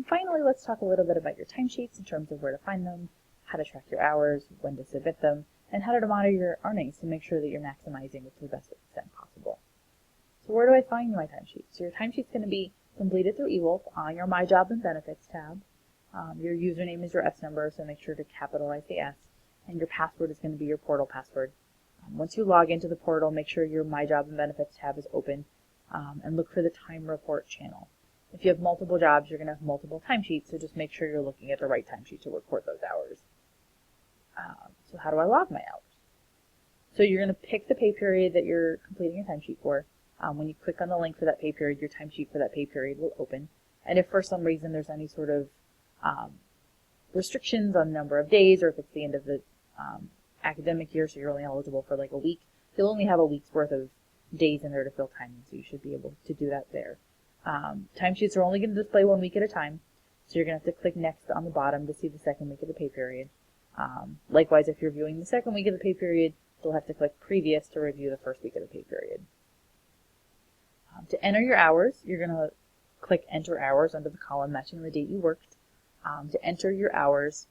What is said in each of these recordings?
And finally, let's talk a little bit about your timesheets in terms of where to find them, how to track your hours, when to submit them, and how to monitor your earnings to make sure that you're maximizing it to the best extent possible. So where do I find my timesheet? So your timesheet's going to be completed through eWolf on your My Job and Benefits tab. Your username is your S number, so make sure to capitalize the S, and your password is going to be your portal password. Once you log into the portal, make sure your My Job and Benefits tab is open, and look for the time report channel. If you have multiple jobs, you're going to have multiple timesheets, so just make sure you're looking at the right timesheet to report those hours. So how do I log my hours? So you're going to pick the pay period that you're completing a timesheet for. When you click on the link for that pay period, your timesheet for that pay period will open. And if for some reason there's any sort of restrictions on number of days, or if it's the end of the academic year, so you're only eligible for like a week, you'll only have a week's worth of days in there to fill time in, so you should be able to do that there. Timesheets are only going to display 1 week at a time, so you're going to have to click next on the bottom to see the second week of the pay period. Likewise, if you're viewing the second week of the pay period, you'll have to click previous to review the first week of the pay period. To enter your hours, you're going to click enter hours under the column matching the date you worked. To enter your hours,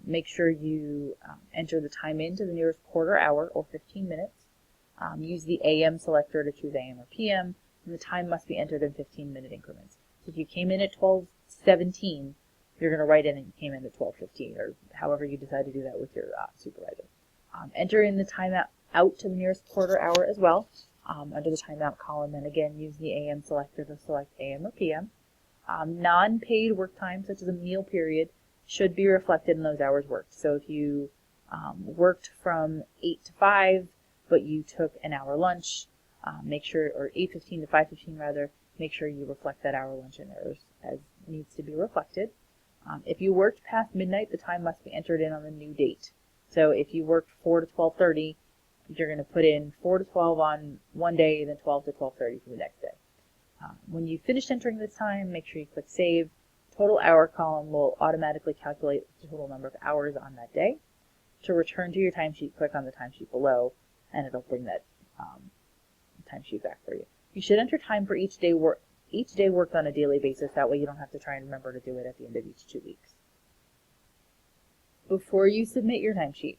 make sure you enter the time into the nearest quarter hour or 15 minutes. Use the AM selector to choose AM or PM, and the time must be entered in 15-minute increments. So if you came in at 12:17, you're going to write in that you came in at 12:15, or however you decide to do that with your supervisor. Enter in the time out to the nearest quarter hour as well, under the timeout column, and again use the AM selector to select AM or PM. Non-paid work time, such as a meal period, should be reflected in those hours worked. So if you worked from 8 to 5, but you took an hour lunch, make sure, or 8:15 to 5:15 rather, make sure you reflect that hour lunch in there as needs to be reflected. If you worked past midnight, the time must be entered in on the new date. So if you worked 4 to 12:30, you're going to put in 4 to 12 on one day, then 12 to 12:30 for the next day. When you finish entering this time, make sure you click Save. Total hour column will automatically calculate the total number of hours on that day. To return to your timesheet, click on the timesheet below, and it'll bring that timesheet back for you. You should enter time for each day worked on a daily basis. That way you don't have to try and remember to do it at the end of each 2 weeks. Before you submit your timesheet,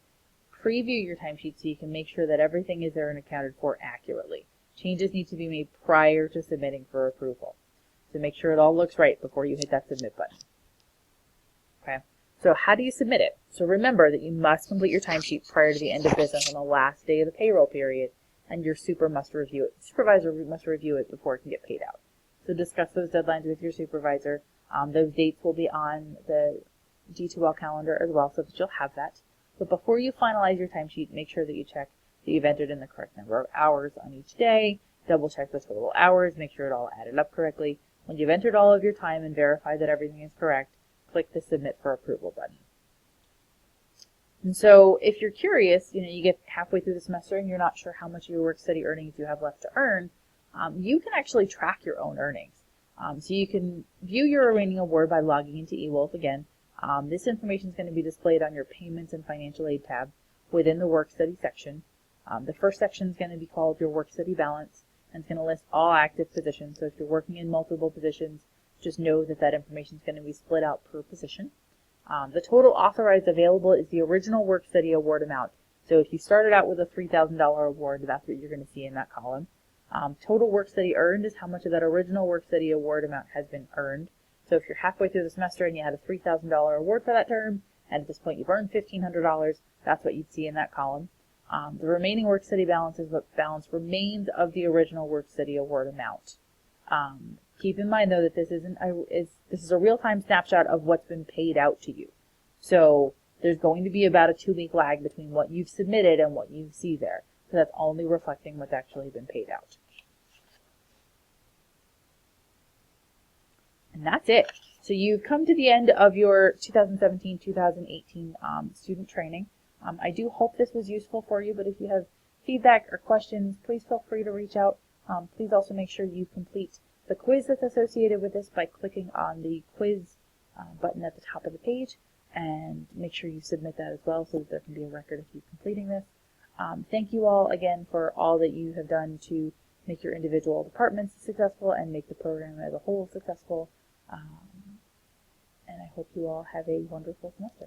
preview your timesheet so you can make sure that everything is there and accounted for accurately. Changes need to be made prior to submitting for approval. So make sure it all looks right before you hit that submit button. Okay. So how do you submit it? So remember that you must complete your timesheet prior to the end of business on the last day of the payroll period, and your supervisor must review it before it can get paid out. So discuss those deadlines with your supervisor. Those dates will be on the D2L calendar as well, so that you'll have that. But before you finalize your timesheet, make sure that you check that you've entered in the correct number of hours on each day. Double check the total hours, make sure it all added up correctly. When you've entered all of your time and verified that everything is correct, click the Submit for Approval button. And so if you're curious, you get halfway through the semester and you're not sure how much of your work-study earnings you have left to earn, you can actually track your own earnings. So you can view your remaining award by logging into eWolf again. This information is going to be displayed on your Payments and Financial Aid tab within the Work-Study section. The first section is going to be called your Work-Study Balance, and it's going to list all active positions. So if you're working in multiple positions, just know that that information is going to be split out per position. The total authorized available is the original Work-Study award amount. So if you started out with a $3,000 award, that's what you're going to see in that column. Total work-study earned is how much of that original work-study award amount has been earned. So if you're halfway through the semester and you had a $3,000 award for that term, and at this point you've earned $1,500, that's what you'd see in that column. The remaining work-study balance is what balance remains of the original work-study award amount. Keep in mind, though, that this is a real-time snapshot of what's been paid out to you. So there's going to be about a 2-week lag between what you've submitted and what you see there. So that's only reflecting what's actually been paid out. And that's it. So you've come to the end of your 2017-2018 student training. I do hope this was useful for you, but if you have feedback or questions, please feel free to reach out. Please also make sure you complete the quiz that's associated with this by clicking on the quiz button at the top of the page, and make sure you submit that as well so that there can be a record of you completing this. Thank you all again for all that you have done to make your individual departments successful and make the program as a whole successful. hope you all have a wonderful semester.